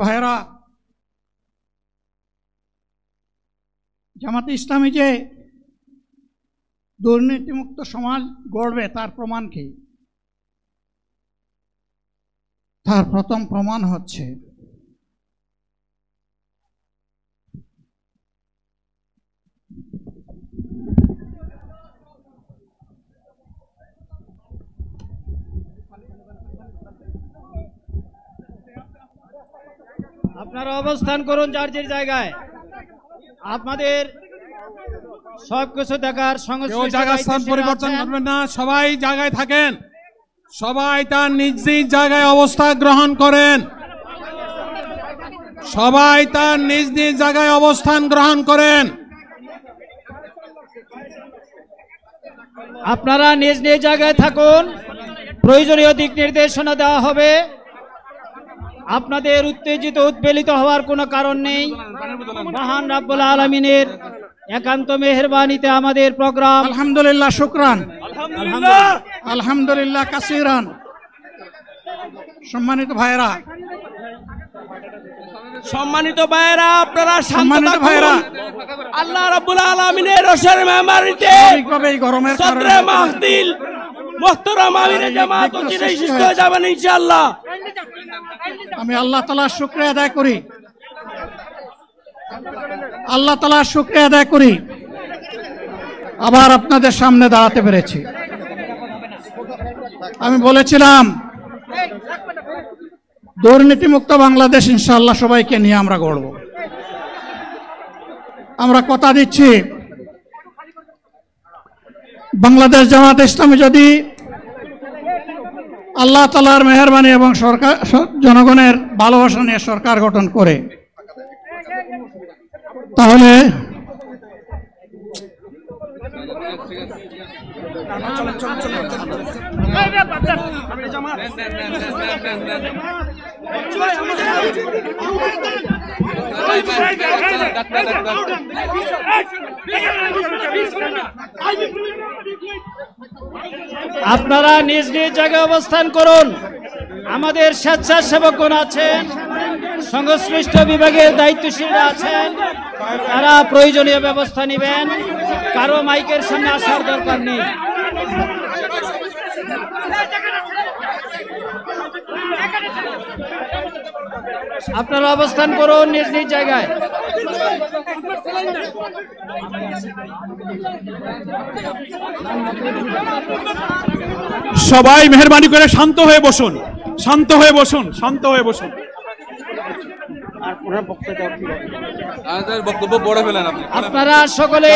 ভাইরা, জামাতে ইসলামী যে দুর্নীতিমুক্ত সমাজ গড়বে তার প্রমাণ কি? তার প্রথম প্রমাণ হচ্ছে আপনারা অবস্থান করুন যার যার জায়গায়। আপনাদের সবকিছু দেখার স্থান পরিবর্তন করবেন না, সবাই জায়গায় থাকেন, সবাই তার নিজ নিজ জায়গায় অবস্থা গ্রহণ করেন, সবাই তার নিজ নিজ জায়গায় অবস্থান গ্রহণ করেন। আপনারা নিজ নিজ জায়গায় থাকুন, প্রয়োজনীয় দিক নির্দেশনা দেওয়া হবে। আপনাদের উত্তেজিত উদ্বেলিত হওয়ার কোনো কারণ নেই। মহান রাব্বুল আলামিনের একান্ত মেহেরবানিতে আমাদের প্রোগ্রাম আলহামদুলিল্লাহ, শুকরান, আলহামদুলিল্লাহ কাসিরান। সম্মানিত ভাইরা, আপনারা শান্ত থাকুন। আল্লাহ রাব্বুল আলামিনের রসের মেহমানিতে গরমের সদরে মাহফিল মুহতারাম আমিরে জামাত অচিরেই সুস্থ হয়ে যাবেন ইনশাআল্লাহ। আমি আল্লাহ তাআলার শুকরিয়া আদায় করি, আল্লাহ তাআলার শুকরিয়া আদায় করি আবার আপনাদের সামনে দাঁড়াতে পেরেছি। আমি বলেছিলাম দুর্নীতিমুক্ত বাংলাদেশ ইনশাআল্লাহ সবাইকে নিয়ে আমরা গড়ব। আমরা কথা দিচ্ছি, বাংলাদেশ জামাত ইসলামী যদি আল্লাহ তাআলার মেহেরবানি এবং সরকার জনগণের ভালোবাসা নিয়ে সরকার গঠন করে, তাহলে আপনারা নিজ নিজ জায়গায় অবস্থান করুন। আমাদের স্বেচ্ছাসেবকগণ আছেন, সংশ্লিষ্ট বিভাগের দায়িত্বশীলরা আছেন, তারা প্রয়োজনীয় ব্যবস্থা নেবেন। কারো মাইকের সামনে আসার দরকার নেই। আপনারা অবস্থান করুন নিজ নিজ জায়গায়। সবাই মেহেরবানি করে শান্ত হয়ে বসুন, শান্ত হয়ে বসুন, শান্ত হয়ে বসুন। আপনারা সকলে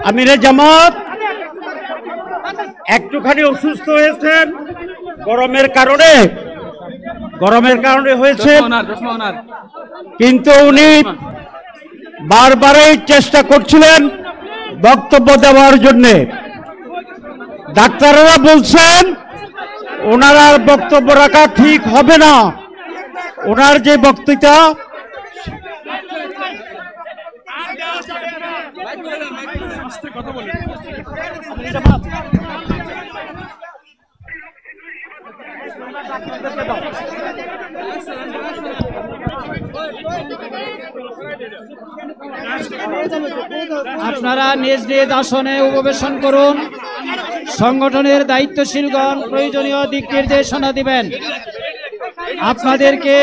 আমিরে জামাত একটুখানি অসুস্থ হয়েছেন, গরমের কারণে হয়েছে, কিন্তু উনি বারবারই চেষ্টা করছিলেন বক্তব্য দেওয়ার জন্য। ডাক্তাররা বলছেন ওনার আর বক্তব্য রাখা ঠিক হবে না। ওনার যে বক্তৃতা আপনারা নিজ নিজ আসনে উপবেশন করুন। সংগঠনের দায়িত্বশীলগণ প্রয়োজনীয় দিক নির্দেশনা দিবেন। আপনাদেরকে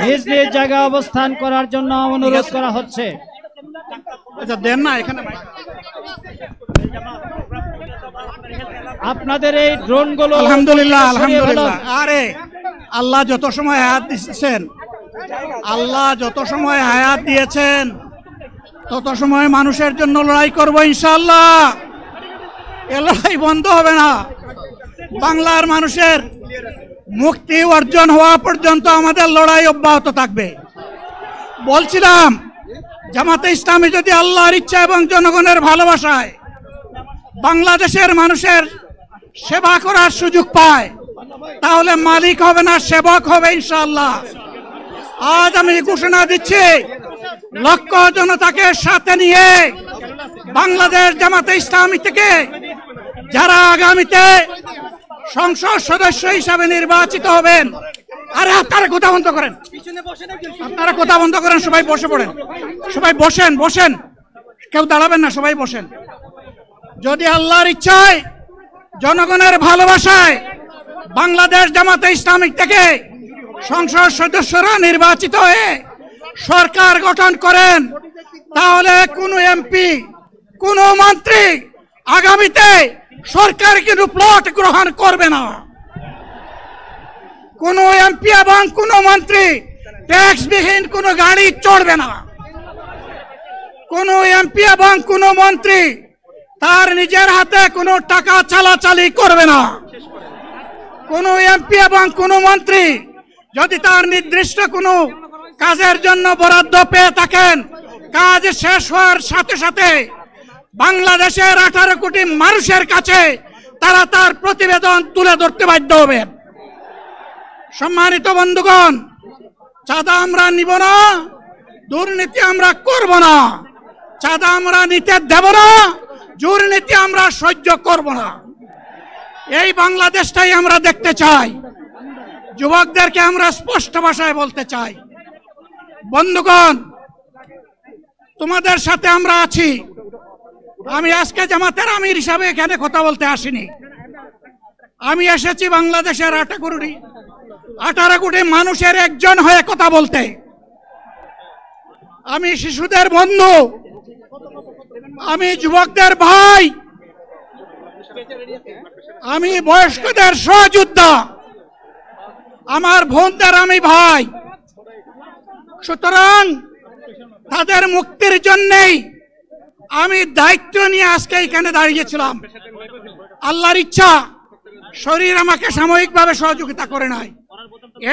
নিজ নিজ জায়গায় অবস্থান করার জন্য অনুরোধ করা হচ্ছে। আপনাদের এই ড্রোনগুলো আলহামদুলিল্লাহ, আলহামদুলিল্লাহ। আরে আল্লাহ যত সময় হায়াত দিয়েছেন, আল্লাহ যত সময় হায়াত দিয়েছেন তত সময় মানুষের জন্য লড়াই করব ইনশাআল্লাহ। এ লড়াই বন্ধ হবে না। বাংলার মানুষের মুক্তি অর্জন হওয়া পর্যন্ত আমাদের লড়াই অব্যাহত থাকবে। বলছিলাম জামাতে ইসলামী যদি আল্লাহর ইচ্ছা এবং জনগণের ভালোবাসায় বাংলাদেশের মানুষের সেবা করার সুযোগ পায়, তাহলে মালিক হবে না, সেবক হবে ইনশাআল্লাহ। আজ আমি ঘোষণা দিচ্ছি, লক্ষ জনতাকে সাথে নিয়ে বাংলাদেশ জামাতে ইসলামী থেকে যারা আগামীতে সংসদ সদস্য হিসাবে নির্বাচিত হবেন, আরে আপনারা কথা বন্ধ করেন, আপনারা কথা বন্ধ করেন, সবাই বসে পড়েন, সবাই বসেন, বসেন, কেউ দাঁড়াবেন না, সবাই বসেন। যদি আল্লাহর ইচ্ছায় জনগণের ভালোবাসায় বাংলাদেশ জামাতে ইসলামী থেকে সংসদ সদস্যরা নির্বাচিত হয়ে সরকার গঠন করেন, তাহলে কোনো এমপি, কোনো মন্ত্রী আগামীতে সরকার কিন্তু প্লট গ্রহণ করবে না। কোন এমপি এবং কোন মন্ত্রী ট্যাক্সবিহীন কোন গাড়ি চড়বে না। কোন এমপি এবং কোন মন্ত্রী তার নিজের হাতে কোনো টাকা চালাচালি করবে না। কোন এমপি এবং কোন মন্ত্রী যদি তার নির্দিষ্ট কোনো কাজের জন্য বরাদ্দ পেয়ে থাকেন, কাজ শেষ হওয়ার সাথে সাথে বাংলাদেশের 18 কোটি মানুষের কাছে তারা তার প্রতিবেদন তুলে ধরতে বাধ্য হবেন। সম্মানিত বন্ধুগণ, চাঁদা আমরা নিব না, দুর্নীতি আমরা করব না, চাঁদা আমরা নিতে দেব না, দুর্নীতি আমরা সহ্য করব না। এই বাংলাদেশটাই আমরা দেখতে চাই। যুবকদেরকে আমরা স্পষ্ট ভাষায় বলতে চাই, বন্ধুগণ, তোমাদের সাথে আমরা আছি। আমি আজকে জামাতের আমির হিসাবে এখানে কথা বলতে আসিনি। আমি এসেছি বাংলাদেশের 18 কোটি মানুষের একজন হয়ে কথা বলতে। আমি শিশুদের বন্ধু, আমি যুবকদের ভাই, আমি বয়স্কদের সহযোদ্ধা, আমার বোনদের আমি ভাই। সুতরাং তাদের মুক্তির জন্যই আমি দায়িত্ব নিয়ে আজকে এখানে দাঁড়িয়েছিলাম। আল্লাহর ইচ্ছা শরীর আমাকে সাময়িকভাবে সহযোগিতা করে নাই,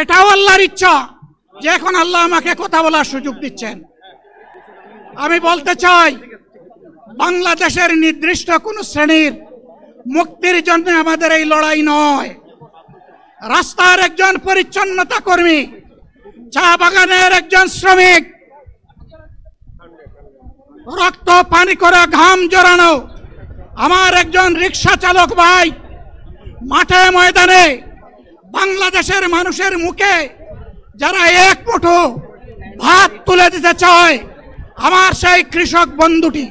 এটাও আল্লাহর ইচ্ছা যে এখন আল্লাহ আমাকে কথা বলার সুযোগ দিচ্ছেন। আমি বলতে চাই, বাংলাদেশের নির্দিষ্ট কোন শ্রেণীর মুক্তির জন্য আমাদের এই লড়াই নয়। রাস্তার একজন পরিচ্ছন্নতা কর্মী, চা বাগানের একজন শ্রমিক, রক্ত পানি করে ঘাম জড়ানো আমার একজন রিক্সা চালক ভাই মাঠে ময়দানে বাংলাদেশের মানুষের মুখে যারা এক মুঠো ভাত তুলে দিতে চায়, আমার সেই কৃষক বন্ধুটি,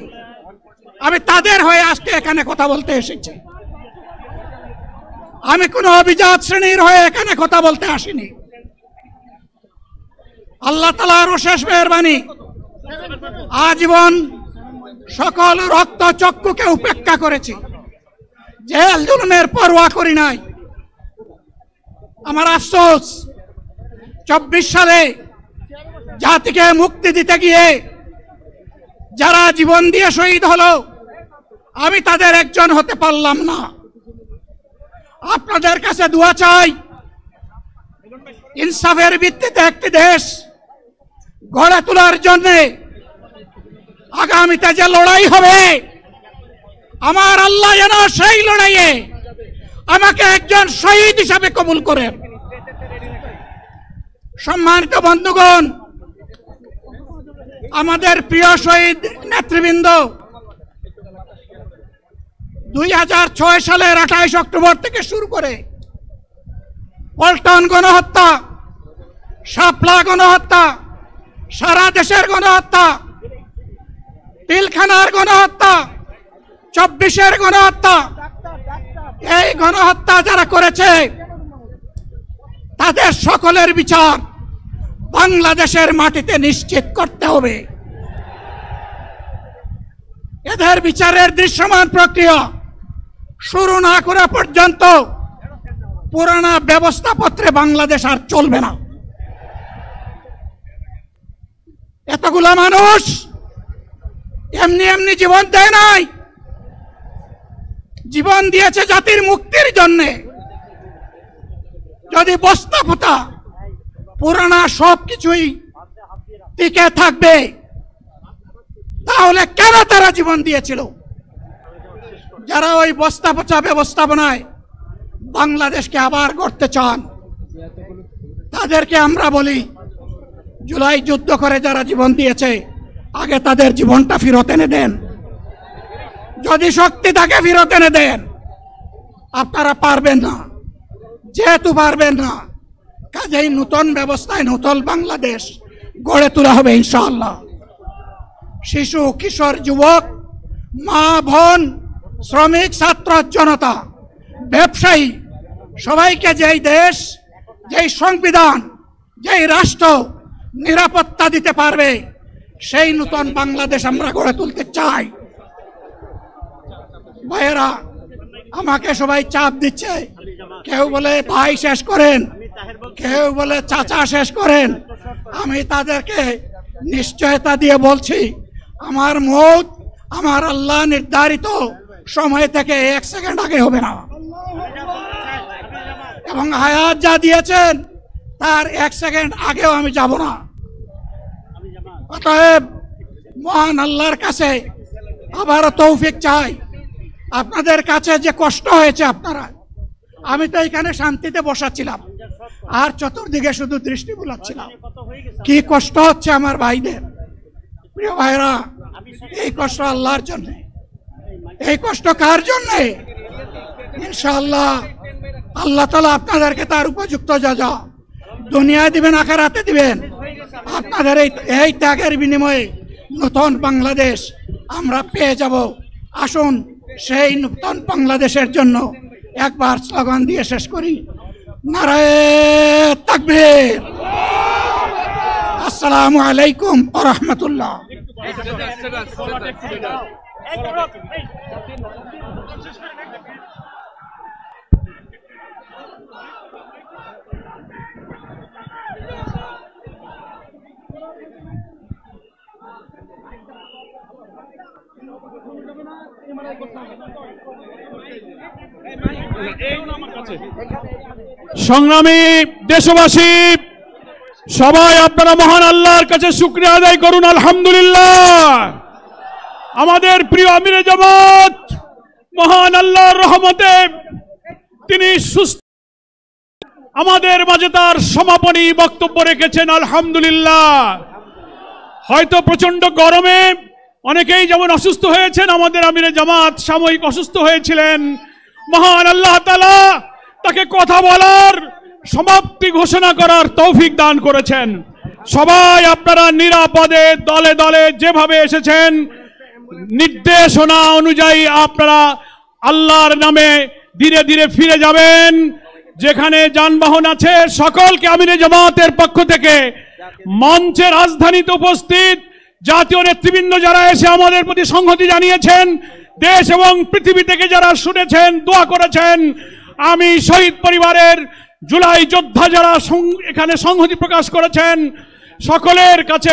আমি তাদের হয়ে আজকে এখানে কথা বলতে এসেছি। আমি কোনো অভিজাত শ্রেণীর হয়ে এখানে কথা বলতে আসিনি। আল্লাহ তাআলার অশেষ মেহেরবানি, আজীবন সকল রক্ত চক্ষুকে উপেক্ষা করেছি, জেল জুলুমের পরোয়া করি নাই। আমার আফসোস, 24 সালে জাতিকে মুক্তি দিতে গিয়ে যারা জীবন দিয়ে শহীদ হলো, আমি তাদের একজন হতে পারলাম না। আপনাদের কাছে দোয়া চাই, ইনসাফের ভিত্তিতে একটি দেশ গড়ে তোলার জন্য আগামীতে যে লড়াই হবে, আমার আল্লাহ যেন সেই লড়াইয়ে আমাকে একজন শহীদ হিসাবে কবুল করেন। সম্মানিত বন্ধুগণ, আমাদের প্রিয় শহীদ নেতৃবৃন্দ 2006 সালের 28 অক্টোবর থেকে শুরু করে পল্টন গণহত্যা, শাপলা গণহত্যা, সারা দেশের গণহত্যা, পিলখানার গণহত্যা, 24-এর গণহত্যা, এই গণহত্যা যারা করেছে তাদের সকলের বিচার বাংলাদেশের মাটিতে নিশ্চিত করতে হবে। এদের বিচারের দৃশ্যমান প্রক্রিয়া শুরু না করা পর্যন্ত পুরানা ব্যবস্থাপত্রে বাংলাদেশ আর চলবে না। এতগুলা মানুষ এমনি এমনি জীবন দেয় নাই, জীবন দিয়েছে জাতির মুক্তির জন্য। যদি বস্তাপোতা পুরানা সবকিছুই টিকে থাকবে, তাহলে কেন তারা জীবন দিয়েছিল? যারা ওই বস্তাপচা ব্যবস্থাপনায় বাংলাদেশকে আবার গড়তে চান, তাদেরকে আমরা বলি, জুলাই যুদ্ধ করে যারা জীবন দিয়েছে, আগে তাদের জীবনটা ফেরত এনে দেন। যদি শক্তি থাকে ফেরত এনে দেন। আপনারা পারবেন না, যেহেতু পারবেন না, কাজেই নতুন ব্যবস্থায় নতুন বাংলাদেশ গড়ে তোলা হবে ইনশাআল্লাহ। শিশু, কিশোর, যুবক, মা, বোন, শ্রমিক, ছাত্র জনতা, ব্যবসায়ী সবাইকে যেই দেশ, যেই সংবিধান, যেই রাষ্ট্র নিরাপত্তা দিতে পারবে সেই নতুন বাংলাদেশ আমরা গড়ে তুলতে চাই। ভাইয়েরা, আমাকে সবাই চাপ দিচ্ছে, কেউ বলে ভাই শেষ করেন, কেউ বলে চাচা শেষ করেন। আমি তাদেরকে নিশ্চয়তা দিয়ে বলছি, আমার মৌত আমার আল্লাহ নির্ধারিত সময় থেকে 1 সেকেন্ড আগে হবে না, এবং হায়াত যা দিয়েছেন তার 1 সেকেন্ড আগেও আমি যাব না। অতএব মহান আল্লাহর কাছে আবারও তৌফিক চাই। আপনাদের কাছে যে কষ্ট হয়েছে আপনারা, আমি তো এখানে শান্তিতে বসাচ্ছিলাম আর চতুর্দিকে শুধু দৃষ্টি বুলাচ্ছিলাম, কি কষ্ট হচ্ছে আমার ভাইদের। প্রিয় ভাইরা, এই কষ্ট আল্লাহর জন্য, এই কষ্ট কার জন্য? ইনশাআল্লাহ আল্লাহ তাআলা আপনাদেরকে তার উপযুক্ত যাজা দুনিয়ায় দিবেন, আখিরাতে দিবেন। আপনাদের এই ত্যাগের বিনিময়ে নতুন বাংলাদেশ আমরা পেয়ে যাব। আসুন সেই নতুন বাংলাদেশের জন্য একবার স্লোগান দিয়ে শেষ করি, নারায়ে তাকবীর। আসসালামু আলাইকুম ওয়া রাহমাতুল্লাহ। সংগ্রামী দেশবাসী, সবাই আপনারা মহান আল্লাহর কাছে শুকরিয়া আদায় করুন। আলহামদুলিল্লাহ, আমাদের প্রিয় আমিরে জামাত মহান আল্লাহর রহমতে তিনি সুস্থ আমাদের মাঝে তার সমাপনী বক্তব্য রেখেছেন। আলহামদুলিল্লাহ, হয়তো প্রচন্ড গরমে অনেকেই যেমন অসুস্থ হয়েছেন, আমাদের আমিরে জামাত সাময়িক অসুস্থ হয়েছিলেন। মহান আল্লাহ তাআলা তাকে কথা বলার, সমাপ্তি ঘোষণা করার তৌফিক দান করেছেন। সবাই আপনারা নিরাপদে দলে দলে যেভাবে এসেছেন, নির্দেশনা অনুযায়ী আপনারা আল্লাহর নামে ধীরে ধীরে ফিরে যাবেন। যেখানে যানবাহন আছে সকলকে আমিরে জামাতের পক্ষ থেকে, মঞ্চের রাজধানীতে উপস্থিত জাতীয় নেতৃবৃন্দ যারা এসে আমাদের প্রতি সংহতি জানিয়েছেন, দেশ এবং পৃথিবী থেকে যারা শুনেছেন, দোয়া করেছেন, আমি শহীদ পরিবারের জুলাই যোদ্ধা যারা এখানে সংহতি প্রকাশ করেছেন, সকলের কাছে